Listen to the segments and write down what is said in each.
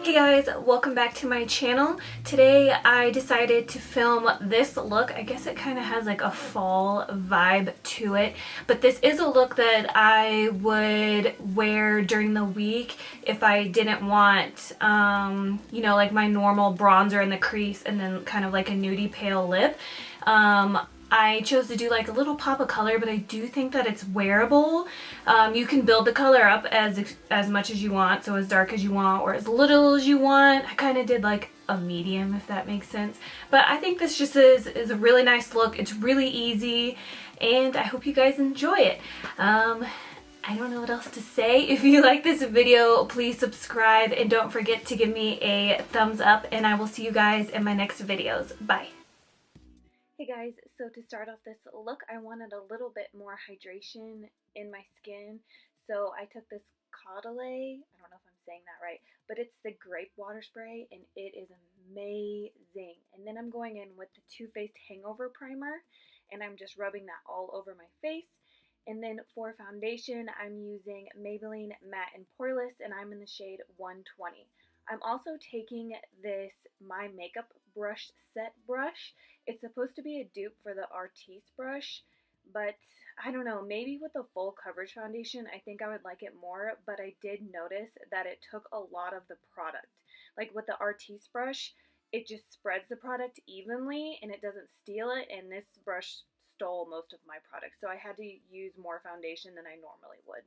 Hey guys, welcome back to my channel. Today I decided to film this look. I guess it kind of has like a fall vibe to it, but this is a look that I would wear during the week if I didn't want, you know, like my normal bronzer in the crease and then kind of like a nudie pale lip. I chose to do like a little pop of color, but I do think that it's wearable. You can build the color up as much as you want, so as dark as you want or as little as you want. I kind of did like a medium, if that makes sense. But I think this just is a really nice look. It's really easy, and I hope you guys enjoy it. I don't know what else to say. If you like this video, please subscribe and don't forget to give me a thumbs up, and I will see you guys in my next videos. Bye. Hey guys, so to start off this look, I wanted a little bit more hydration in my skin. So I took this Caudalie, I don't know if I'm saying that right, but it's the Grape water spray and it is amazing. And then I'm going in with the Too Faced Hangover primer and I'm just rubbing that all over my face. And then for foundation, I'm using Maybelline Matte&Poreless and I'm in the shade 120. I'm also taking this My Makeup Brush Set brush. It's supposed to be a dupe for the Artiste brush, but I don't know, maybe with the full coverage foundation, I think I would like it more, but I did notice that it took a lot of the product. Like with the Artiste brush, it just spreads the product evenly and it doesn't steal it, and this brush stole most of my product, so I had to use more foundation than I normally would.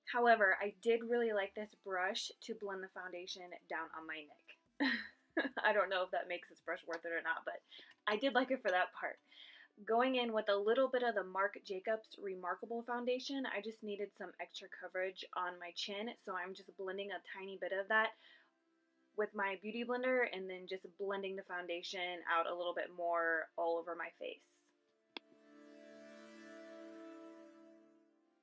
However, I did really like this brush to blend the foundation down on my neck. I don't know if that makes this brush worth it or not, but I did like it for that part. Going in with a little bit of the Marc Jacobs ReMARCable foundation, I just needed some extra coverage on my chin, so I'm just blending a tiny bit of that with my beauty blender and then just blending the foundation out a little bit more all over my face.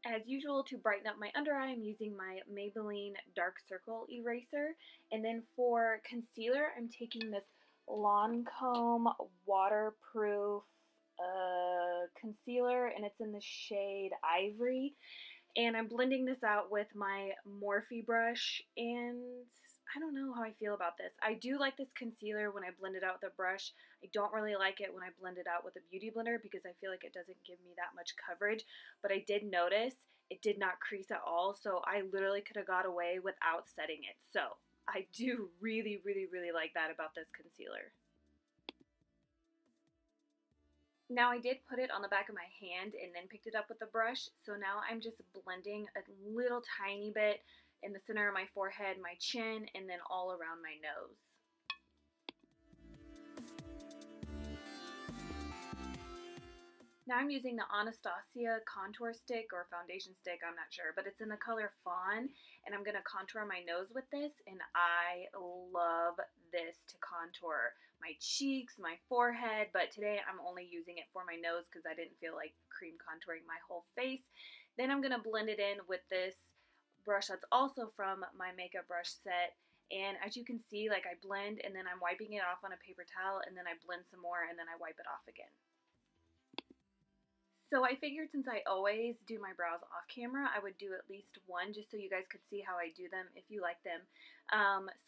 As usual, to brighten up my under eye, I'm using my Maybelline Dark Circle Eraser. And then for concealer, I'm taking this Lancome Waterproof concealer, and it's in the shade Ivory. And I'm blending this out with my Morphe brush, and I don't know how I feel about this. I do like this concealer when I blend it out with a brush. I don't really like it when I blend it out with a beauty blender because I feel like it doesn't give me that much coverage. But I did notice it did not crease at all, so I literally could have got away without setting it. So I do really, really, really like that about this concealer. Now I did put it on the back of my hand and then picked it up with the brush, so now I'm just blending a little tiny bit in the center of my forehead, my chin, and then all around my nose. Now I'm using the Anastasia contour stick or foundation stick, I'm not sure, but it's in the color Fawn, and I'm going to contour my nose with this, and I love this to contour my cheeks, my forehead, but today I'm only using it for my nose because I didn't feel like cream contouring my whole face. Then I'm going to blend it in with this brush that's also from my makeup brush set, and as you can see, like I blend and then I'm wiping it off on a paper towel, and then I blend some more and then I wipe it off again. So I figured since I always do my brows off camera, I would do at least one just so you guys could see how I do them if you like them.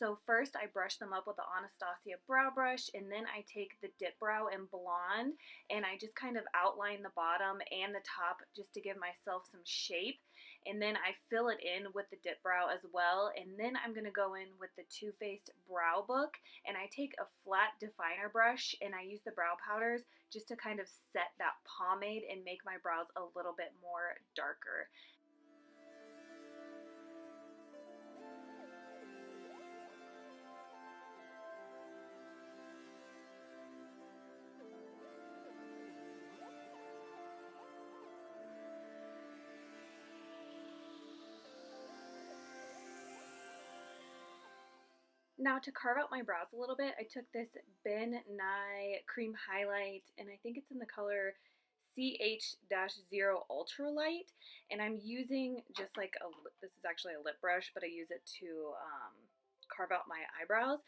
So first I brush them up with the Anastasia brow brush, and then I take the Dipbrow in Blonde and I just kind of outline the bottom and the top just to give myself some shape. And then I fill it in with the Dipbrow as well, and then I'm going to go in with the Too Faced Brow Book, and I take a flat definer brush and I use the brow powders just to kind of set that pomade and make my brows a little bit more darker. Now to carve out my brows a little bit, I took this Nye Cream Highlight, and I think it's in the color CH-0 Ultralight, and I'm using just like this is actually a lip brush, but I use it to carve out my eyebrows.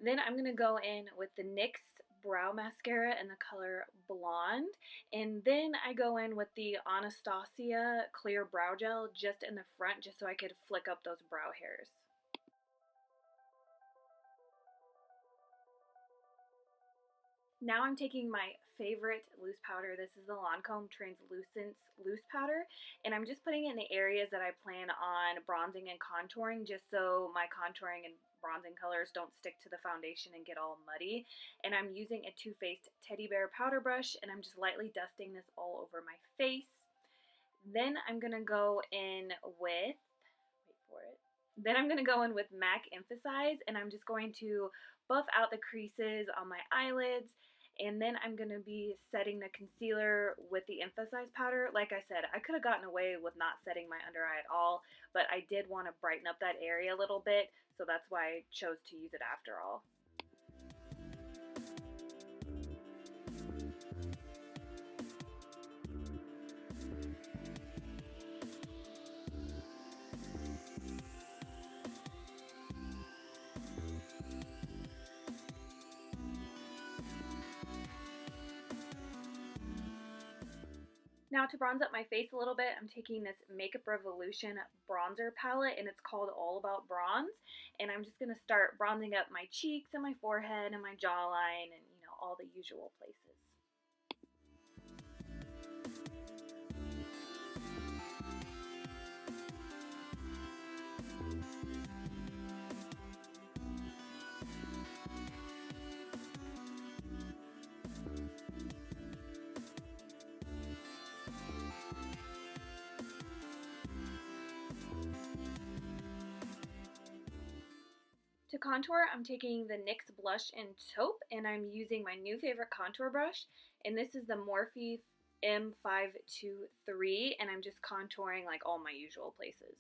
Then I'm going to go in with the NYX Brow Mascara in the color Blonde, and then I go in with the Anastasia Clear Brow Gel just in the front, just so I could flick up those brow hairs. Now I'm taking my favorite loose powder. This is the Lancome Translucence loose powder, and I'm just putting it in the areas that I plan on bronzing and contouring, just so my contouring and bronzing colors don't stick to the foundation and get all muddy. And I'm using a Too Faced Teddy Bear powder brush, and I'm just lightly dusting this all over my face. Then I'm going to go in with, Then I'm going to go in with MAC Emphasize, and I'm just going to buff out the creases on my eyelids, and then I'm going to be setting the concealer with the Emphasize powder. Like I said, I could have gotten away with not setting my under eye at all, but I did want to brighten up that area a little bit, so that's why I chose to use it after all. Now to bronze up my face a little bit, I'm taking this Makeup Revolution bronzer palette, and it's called All About Bronze. And I'm just going to start bronzing up my cheeks and my forehead and my jawline and, you know, all the usual places. To contour, I'm taking the NYX Blush in Taupe, and I'm using my new favorite contour brush, and this is the Morphe M523, and I'm just contouring like all my usual places.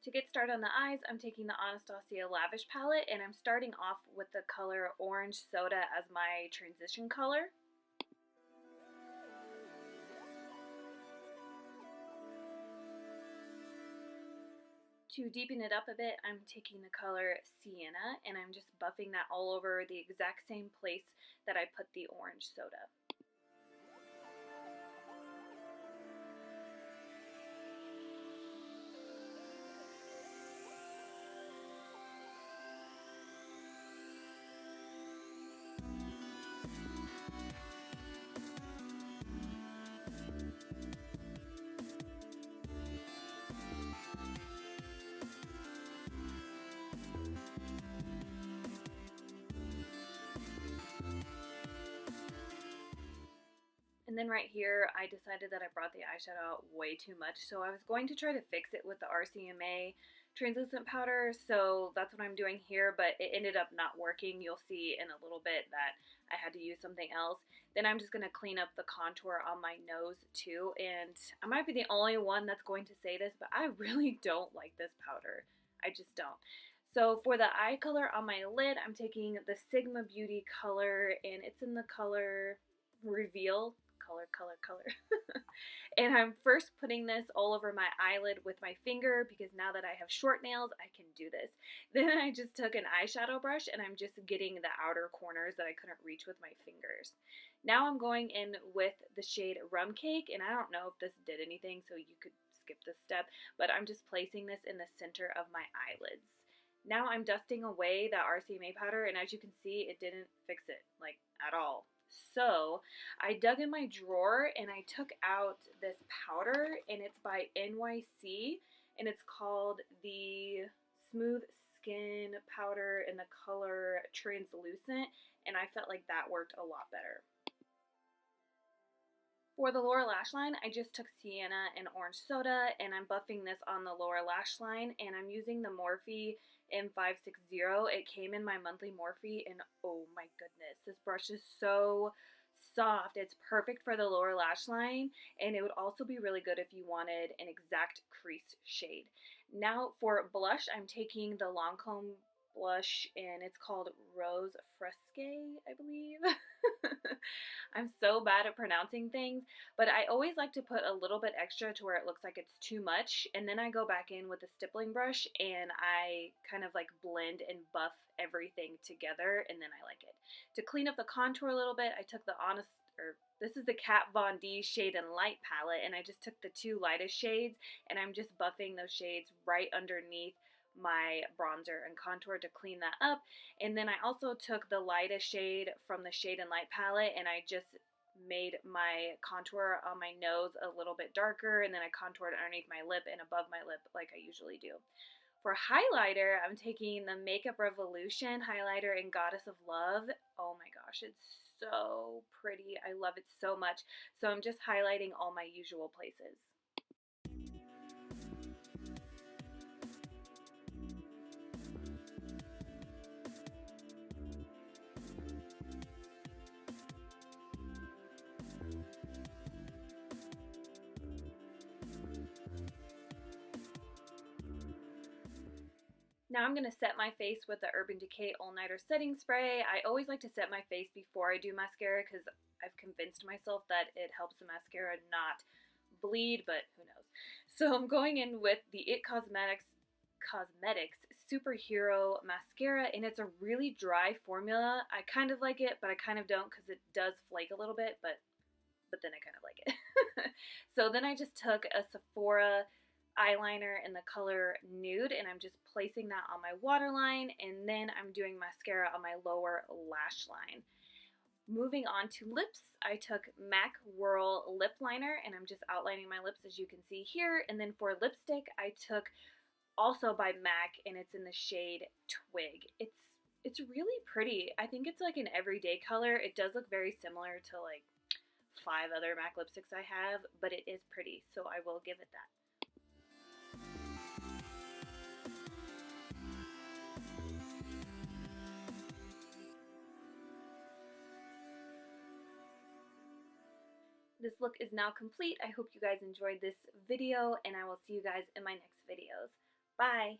To get started on the eyes, I'm taking the Anastasia Lavish Palette, and I'm starting off with the color Orange Soda as my transition color. To deepen it up a bit, I'm taking the color Sienna, and I'm just buffing that all over the exact same place that I put the Orange Soda. And then right here, I decided that I brought the eyeshadow out way too much, so I was going to try to fix it with the RCMA translucent powder, so that's what I'm doing here, but it ended up not working. You'll see in a little bit that I had to use something else. Then I'm just going to clean up the contour on my nose too, and I might be the only one that's going to say this, but I really don't like this powder. I just don't. So for the eye color on my lid, I'm taking the Sigma Beauty color, and it's in the color Reveal. Color. And I'm first putting this all over my eyelid with my finger, because now that I have short nails, I can do this. Then I just took an eyeshadow brush, and I'm just getting the outer corners that I couldn't reach with my fingers. Now I'm going in with the shade Rum Cake, and I don't know if this did anything, so you could skip this step, but I'm just placing this in the center of my eyelids. Now I'm dusting away that RCMA powder, and as you can see, it didn't fix it, like, at all. So I dug in my drawer and I took out this powder, and it's by NYX, and it's called the Smooth Skin Powder in the color Translucent, and I felt like that worked a lot better. For the lower lash line, I just took Sienna and Orange Soda, and I'm buffing this on the lower lash line, and I'm using the Morphe in 560. It came in my monthly Morphe, and oh my goodness, this brush is so soft. It's perfect for the lower lash line, and it would also be really good if you wanted an exact crease shade. Now for blush, I'm taking the Lancome blush, and it's called Rose Fresque, I believe. I'm so bad at pronouncing things, but I always like to put a little bit extra to where it looks like it's too much, and then I go back in with a stippling brush and I kind of like blend and buff everything together, and then I like it. To clean up the contour a little bit, I took this is the Kat Von D Shade and Light palette, and I just took the two lightest shades, and I'm just buffing those shades right underneath my bronzer and contour to clean that up. And then I also took the lightest shade from the Shade and Light palette, and I just made my contour on my nose a little bit darker, and then I contoured underneath my lip and above my lip like I usually do. For highlighter, I'm taking the Makeup Revolution highlighter in Goddess of Love. Oh my gosh, it's so pretty. I love it so much. So I'm just highlighting all my usual places. Now I'm going to set my face with the Urban Decay All Nighter Setting Spray. I always like to set my face before I do mascara because I've convinced myself that it helps the mascara not bleed, but who knows. So I'm going in with the IT Cosmetics Superhero Mascara, and it's a really dry formula. I kind of like it, but I kind of don't because it does flake a little bit, but then I kind of like it. So then I just took a Sephora eyeliner in the color Nude, and I'm just placing that on my waterline, and then I'm doing mascara on my lower lash line. Moving on to lips, I took MAC Whirl Lip Liner, and I'm just outlining my lips as you can see here. And then for lipstick, I took also by MAC, and it's in the shade Twig. It's really pretty. I think it's like an everyday color. It does look very similar to like 5 other MAC lipsticks I have, but it is pretty, so I will give it that. This look is now complete. I hope you guys enjoyed this video, and I will see you guys in my next videos. Bye!